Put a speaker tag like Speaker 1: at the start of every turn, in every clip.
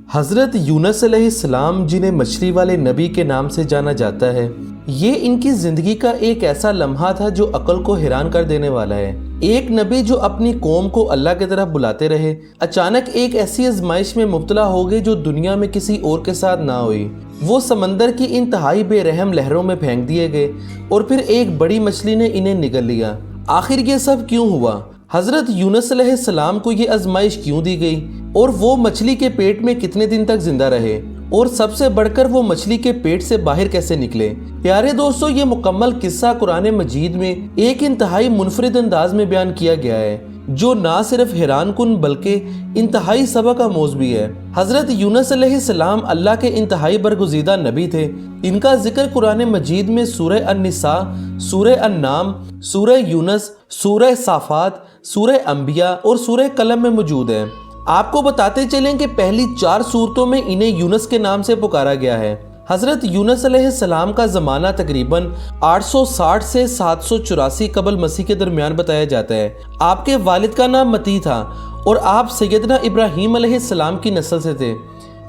Speaker 1: حضرت یونس علیہ السلام جنہیں مچھلی والے نبی کے نام سے جانا جاتا ہے، یہ ان کی زندگی کا ایک ایسا لمحہ تھا جو عقل کو حیران کر دینے والا ہے۔ ایک نبی جو اپنی قوم کو اللہ کی طرف بلاتے رہے، اچانک ایک ایسی آزمائش میں مبتلا ہو گئے جو دنیا میں کسی اور کے ساتھ نہ ہوئی۔ وہ سمندر کی انتہائی بے رحم لہروں میں پھینک دیے گئے اور پھر ایک بڑی مچھلی نے انہیں نگل لیا۔ آخر یہ سب کیوں ہوا؟ حضرت یونس علیہ السلام کو یہ آزمائش کیوں دی گئی اور وہ مچھلی کے پیٹ میں کتنے دن تک زندہ رہے، اور سب سے بڑھ کر وہ مچھلی کے پیٹ سے باہر کیسے نکلے؟ پیارے دوستو، یہ مکمل قصہ قرآن مجید میں ایک انتہائی منفرد انداز میں بیان کیا گیا ہے جو نہ صرف حیران کن بلکہ انتہائی سبق آموز بھی ہے۔ حضرت یونس علیہ السلام اللہ کے انتہائی برگزیدہ نبی تھے۔ ان کا ذکر قرآن مجید میں سورہ النساء، سورہ النام، سورہ یونس، سورہ صافات، سورہ انبیاء اور سورہ قلم میں موجود ہے۔ آپ کو بتاتے چلیں کہ پہلی 4 سورتوں میں انہیں یونس کے نام سے پکارا گیا ہے۔ حضرت یونس علیہ السلام کا زمانہ تقریباً 860 سے 784 قبل مسیح کے درمیان بتایا جاتا ہے۔ آپ کے والد کا نام متی تھا اور آپ سیدنا ابراہیم علیہ السلام کی نسل سے تھے،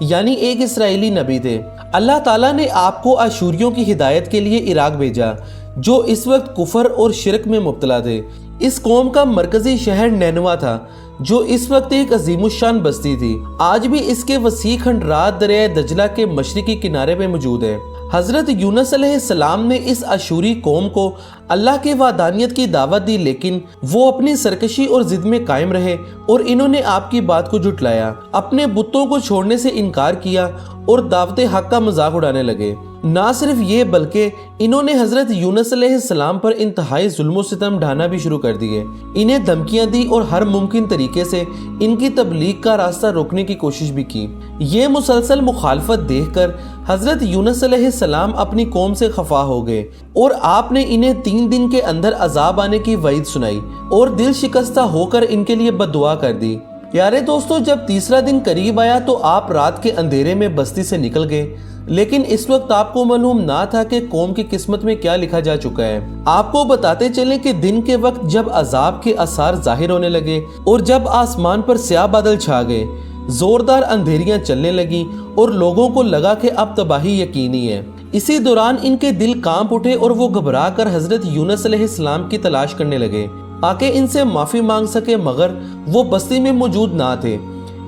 Speaker 1: یعنی ایک اسرائیلی نبی تھے۔ اللہ تعالیٰ نے آپ کو اشوریوں کی ہدایت کے لیے عراق بھیجا، جو اس وقت کفر اور شرک میں مبتلا تھے۔ اس قوم کا مرکزی شہر نینوا تھا، جو اس وقت ایک عظیم الشان بستی تھی۔ آج بھی اس کے وسیع کھنڈرات دریائے دجلہ کے مشرقی کنارے پہ موجود ہے۔ حضرت یونس علیہ السلام نے اس اشوری قوم کو اللہ کی وحدانیت کی دعوت دی، لیکن وہ اپنی سرکشی اور ضد میں قائم رہے اور انہوں نے آپ کی بات کو جھٹلایا، اپنے بتوں کو چھوڑنے سے انکار کیا اور دعوت حق کا مذاق اڑانے لگے۔ نہ صرف یہ بلکہ انہوں نے حضرت یونس علیہ السلام پر انتہائی ظلم و ستم ڈھانا بھی شروع کر دیے، انہیں دھمکیاں دی اور ہر ممکن طریقے سے ان کی تبلیغ کا راستہ روکنے کی کوشش بھی کی۔ یہ مسلسل مخالفت دیکھ کر حضرت یونس علیہ السلام اپنی قوم سے خفا ہو گئے اور آپ نے انہیں 3 دن کے اندر عذاب آنے کی وعید سنائی اور دل شکستہ ہو کر ان کے لیے بد دعا کر دی۔ پیارے دوستو، جب تیسرا دن قریب آیا تو آپ رات کے اندھیرے میں بستی سے نکل گئے، لیکن اس وقت آپ کو معلوم نہ تھا کہ قوم کی قسمت میں کیا لکھا جا چکا ہے۔ آپ کو بتاتے چلیں کہ دن کے وقت جب عذاب کے آثار ظاہر ہونے لگے اور جب آسمان پر سیاہ بادل چھا گئے، زوردار اندھیریاں چلنے لگی اور لوگوں کو لگا کہ اب تباہی یقینی ہے، اسی دوران ان کے دل کانپ اٹھے اور وہ گھبرا کر حضرت یونس علیہ السلام کی تلاش کرنے لگے تاکہ ان سے معافی مانگ سکے، مگر وہ بستی میں موجود نہ تھے۔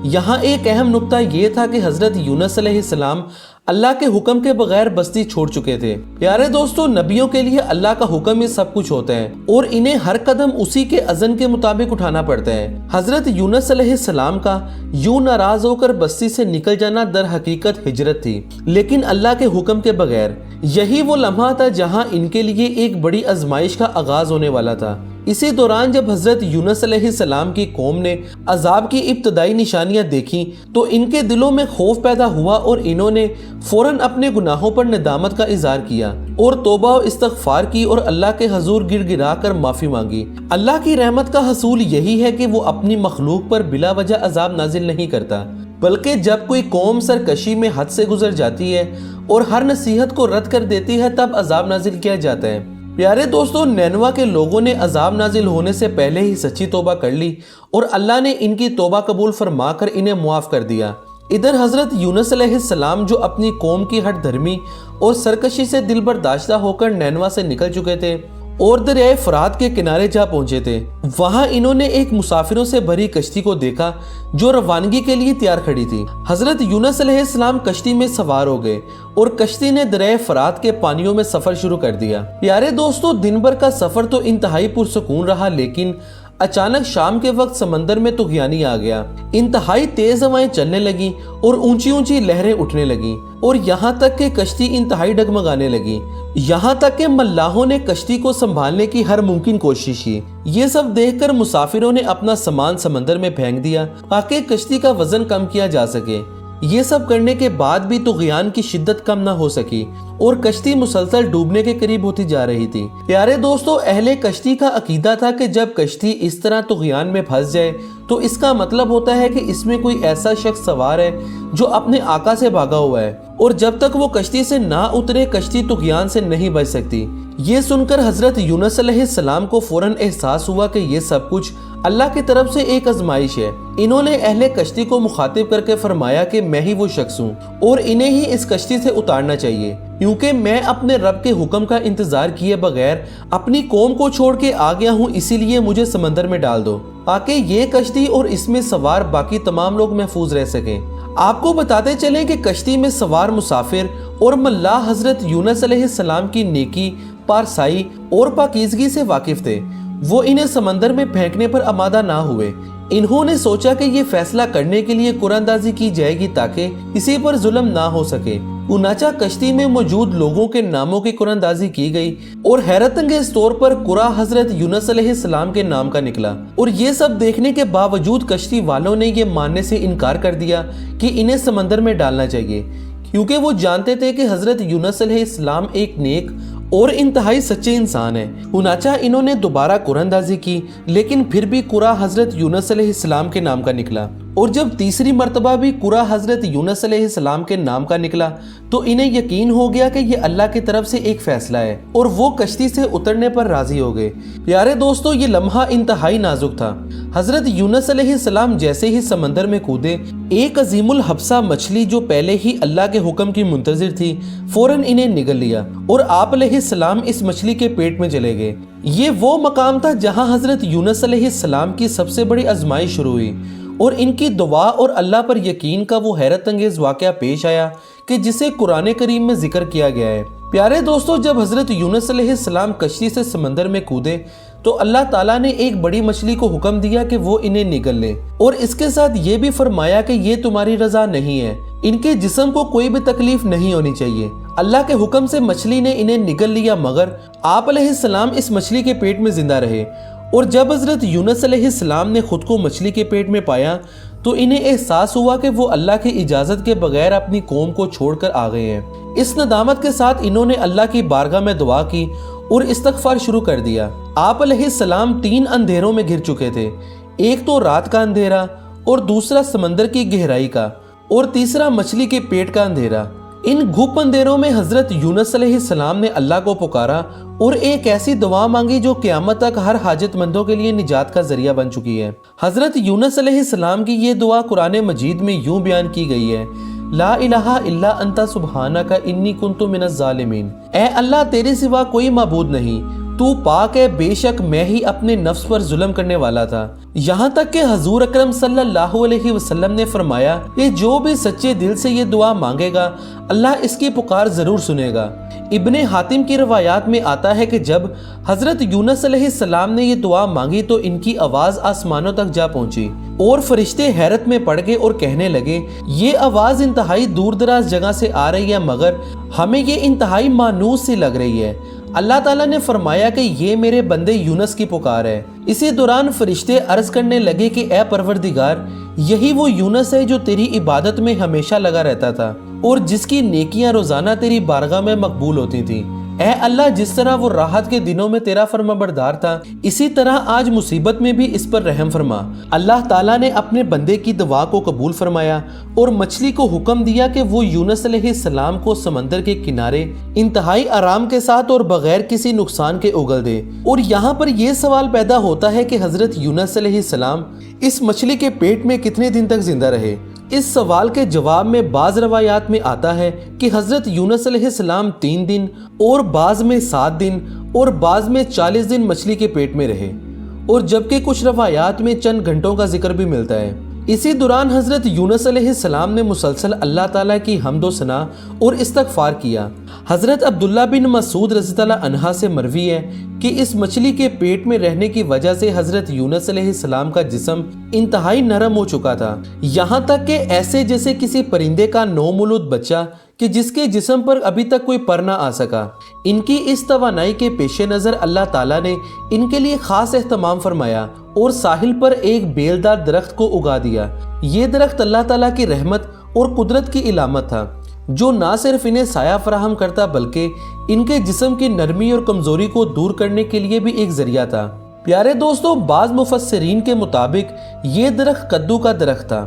Speaker 1: یہاں ایک اہم نقطہ یہ تھا کہ حضرت یونس علیہ السلام اللہ کے حکم کے بغیر بستی چھوڑ چکے تھے۔ پیارے دوستو، نبیوں کے لیے اللہ کا حکم ہی سب کچھ ہوتا ہے اور انہیں ہر قدم اسی کے اذن کے مطابق اٹھانا پڑتا ہے۔ حضرت یونس علیہ السلام کا یوں ناراض ہو کر بستی سے نکل جانا در حقیقت ہجرت تھی، لیکن اللہ کے حکم کے بغیر۔ یہی وہ لمحہ تھا جہاں ان کے لیے ایک بڑی آزمائش کا آغاز ہونے والا تھا۔ اسی دوران جب حضرت یونس علیہ السلام کی قوم نے عذاب کی ابتدائی نشانیاں دیکھیں تو ان کے دلوں میں خوف پیدا ہوا اور انہوں نے فوراً اپنے گناہوں پر ندامت کا اظہار کیا اور توبہ و استغفار کی اور اللہ کے حضور گر گرا کر معافی مانگی۔ اللہ کی رحمت کا حصول یہی ہے کہ وہ اپنی مخلوق پر بلا وجہ عذاب نازل نہیں کرتا، بلکہ جب کوئی قوم سرکشی میں حد سے گزر جاتی ہے اور ہر نصیحت کو رد کر دیتی ہے تب عذاب نازل کیا جاتا ہے۔ پیارے دوستو، نینوا کے لوگوں نے عذاب نازل ہونے سے پہلے ہی سچی توبہ کر لی اور اللہ نے ان کی توبہ قبول فرما کر انہیں معاف کر دیا۔ ادھر حضرت یونس علیہ السلام جو اپنی قوم کی ہٹ دھرمی اور سرکشی سے دل برداشتہ ہو کر نینوا سے نکل چکے تھے اور دریائے فرات کے کنارے جا پہنچے تھے، وہاں انہوں نے ایک مسافروں سے بھری کشتی کو دیکھا جو روانگی کے لیے تیار کھڑی تھی۔ حضرت یونس علیہ السلام کشتی میں سوار ہو گئے اور کشتی نے دریائے فرات کے پانیوں میں سفر شروع کر دیا۔ پیارے دوستو، دن بھر کا سفر تو انتہائی پرسکون رہا، لیکن اچانک شام کے وقت سمندر میں طغیانی آ گیا۔ انتہائی تیز ہوائیں چلنے لگیں اور اونچی اونچی لہریں اٹھنے لگیں اور یہاں تک کہ کشتی انتہائی ڈگمگانے لگی، یہاں تک کہ ملاحوں نے کشتی کو سنبھالنے کی ہر ممکن کوشش کی۔ یہ سب دیکھ کر مسافروں نے اپنا سامان سمندر میں پھینک دیا تاکہ کشتی کا وزن کم کیا جا سکے۔ یہ سب کرنے کے بعد بھی طغیان کی شدت کم نہ ہو سکی اور کشتی مسلسل ڈوبنے کے قریب ہوتی جا رہی تھی۔ پیارے دوستو، اہل کشتی کا عقیدہ تھا کہ جب کشتی اس طرح طغیان میں پھنس جائے تو اس کا مطلب ہوتا ہے کہ اس میں کوئی ایسا شخص سوار ہے جو اپنے آقا سے بھاگا ہوا ہے اور جب تک وہ کشتی سے نہ اترے کشتی طغیان سے نہیں بچ سکتی۔ یہ سن کر حضرت یونس علیہ السلام کو فوراً احساس ہوا کہ یہ سب کچھ اللہ کی طرف سے ایک آزمائش ہے۔ انہوں نے اہل کشتی کو مخاطب کر کے فرمایا کہ میں ہی وہ شخص ہوں اور انہیں ہی اس کشتی سے اتارنا چاہیے، کیونکہ میں اپنے رب کے حکم کا انتظار کیے بغیر اپنی قوم کو چھوڑ کے آ گیا ہوں، اسی لیے مجھے سمندر میں ڈال دو تاکہ یہ کشتی اور اس میں سوار باقی تمام لوگ محفوظ رہ سکیں۔ آپ کو بتاتے چلیں کہ کشتی میں سوار مسافر اور ملاح حضرت یونس علیہ السلام کی نیکی، پارسائی اور پاکیزگی سے واقف تھے۔ وہ انہیں سمندر میں پھینکنے پر آمادہ نہ ہوئے۔ انہوں نے سوچا کہ یہ فیصلہ کرنے کے لیے قرآن اندازی کی جائے گی تاکہ کسی پر ظلم نہ ہو سکے۔ چنانچہ کشتی میں موجود لوگوں کے ناموں کی قرآن اندازی کی گئی اور حیرت انگیز طور پر قرآن حضرت یونس علیہ السلام کے نام کا نکلا، اور یہ سب دیکھنے کے باوجود کشتی والوں نے یہ ماننے سے انکار کر دیا کہ انہیں سمندر میں ڈالنا چاہیے، کیونکہ وہ جانتے تھے کہ حضرت یونس علیہ السلام ایک نیک اور انتہائی سچے انسان ہیں۔ چنانچہ انہوں نے دوبارہ قرآن اندازی کی، لیکن پھر بھی قرآن حضرت یونس علیہ السلام کے نام کا نکلا، اور جب تیسری مرتبہ بھی قرآن حضرت یونس علیہ السلام کے نام کا نکلا تو انہیں یقین ہو گیا کہ یہ اللہ کی طرف سے ایک فیصلہ ہے، اور وہ کشتی سے اترنے پر راضی ہو گئے۔ پیارے دوستو، یہ لمحہ انتہائی نازک تھا۔ حضرت یونس علیہ السلام جیسے ہی سمندر میں کودے، ایک عظیم الحبسہ مچھلی جو پہلے ہی اللہ کے حکم کی منتظر تھی فوراً انہیں نگل لیا، اور آپ علیہ السلام اس مچھلی کے پیٹ میں چلے گئے۔ یہ وہ مقام تھا جہاں حضرت یونس علیہ السلام کی سب سے بڑی آزمائش شروع ہوئی، اور ان کی دعا اور اللہ پر یقین کا وہ حیرت انگیز واقعہ پیش آیا کہ جسے قرآن کریم میں ذکر کیا گیا ہے۔ پیارے دوستو، جب حضرت یونس علیہ السلام کشتی سے سمندر میں کودے تو اللہ تعالیٰ نے ایک بڑی مچھلی کو حکم دیا کہ وہ انہیں نگل لے، اور اس کے ساتھ یہ بھی فرمایا کہ یہ تمہاری رضا نہیں ہے، ان کے جسم کو کوئی بھی تکلیف نہیں ہونی چاہیے۔ اللہ کے حکم سے مچھلی نے انہیں نگل لیا، مگر آپ علیہ السلام اس مچھلی کے پیٹ میں زندہ رہے، اور جب حضرت یونس علیہ السلام نے خود کو مچھلی کے پیٹ میں پایا تو انہیں احساس ہوا کہ وہ اللہ کی اجازت کے بغیر اپنی قوم کو چھوڑ کر آ گئے ہیں۔ اس ندامت کے ساتھ انہوں نے اللہ کی بارگاہ میں دعا کی اور استغفار شروع کر دیا۔ آپ علیہ السلام 3 اندھیروں میں گر چکے تھے، ایک تو رات کا اندھیرا، اور دوسرا سمندر کی گہرائی کا، اور تیسرا مچھلی کے پیٹ کا اندھیرا۔ ان گھپ اندھیروں میں حضرت یونس علیہ السلام نے اللہ کو پکارا اور ایک ایسی دعا مانگی جو قیامت تک ہر حاجت مندوں کے لیے نجات کا ذریعہ بن چکی ہے۔ حضرت یونس علیہ السلام کی یہ دعا قرآن مجید میں یوں بیان کی گئی ہے: لا الہ الا انت سبحانک انی کنت من الظالمین۔ اے اللہ، تیرے سوا کوئی معبود نہیں، تو پاک ہے، بے شک میں ہی اپنے نفس پر ظلم کرنے والا تھا۔ یہاں تک کہ حضور اکرم صلی اللہ علیہ وسلم نے فرمایا کہ جو بھی سچے دل سے یہ دعا مانگے گا اللہ اس کی پکار ضرور سنے گا۔ ابن حاتم کی روایات میں آتا ہے کہ جب حضرت یونس علیہ السلام نے یہ دعا مانگی تو ان کی آواز آسمانوں تک جا پہنچی، اور فرشتے حیرت میں پڑ گئے اور کہنے لگے، یہ آواز انتہائی دور دراز جگہ سے آ رہی ہے، مگر ہمیں یہ انتہائی مانوس سی لگ رہی ہے۔ اللہ تعالیٰ نے فرمایا کہ یہ میرے بندے یونس کی پکار ہے۔ اسی دوران فرشتے عرض کرنے لگے کہ اے پروردگار، یہی وہ یونس ہے جو تیری عبادت میں ہمیشہ لگا رہتا تھا اور جس کی نیکیاں روزانہ تیری بارگاہ میں مقبول ہوتی تھیں۔ اے اللہ، جس طرح وہ راحت کے دنوں میں تیرا فرما بردار تھا، اسی طرح آج مصیبت میں بھی اس پر رحم فرما۔ اللہ تعالیٰ نے اپنے بندے کی دعا کو قبول فرمایا اور مچھلی کو حکم دیا کہ وہ یونس علیہ السلام کو سمندر کے کنارے انتہائی آرام کے ساتھ اور بغیر کسی نقصان کے اگل دے۔ اور یہاں پر یہ سوال پیدا ہوتا ہے کہ حضرت یونس علیہ السلام اس مچھلی کے پیٹ میں کتنے دن تک زندہ رہے؟ اس سوال کے جواب میں بعض روایات میں آتا ہے کہ حضرت یونس علیہ السلام 3 دن اور بعض میں 7 دن اور بعض میں 40 دن مچھلی کے پیٹ میں رہے، اور جبکہ کچھ روایات میں چند گھنٹوں کا ذکر بھی ملتا ہے۔ اسی دوران حضرت یونس علیہ السلام نے مسلسل اللہ تعالیٰ کی حمد و ثنا اور استغفار کیا۔ حضرت عبداللہ بن مسعود رضی اللہ عنہ سے مروی ہے کہ اس مچھلی کے پیٹ میں رہنے کی وجہ سے حضرت یونس علیہ السلام کا جسم انتہائی نرم ہو چکا تھا، یہاں تک کہ ایسے جیسے کسی پرندے کا نومولود بچہ کہ جس کے جسم پر ابھی تک کوئی پر نہ آ سکا۔ ان کی اس توانائی کے پیش نظر اللہ تعالیٰ نے ان کے لیے خاص اہتمام فرمایا اور ساحل پر ایک بیلدار درخت کو اگا دیا۔ یہ درخت اللہ تعالیٰ کی رحمت اور قدرت کی علامت تھا، جو نہ صرف انہیں سایہ فراہم کرتا بلکہ ان کے جسم کی نرمی اور کمزوری کو دور کرنے کے لیے بھی ایک ذریعہ تھا۔ پیارے دوستو، بعض مفسرین کے مطابق یہ درخت کدو کا درخت تھا،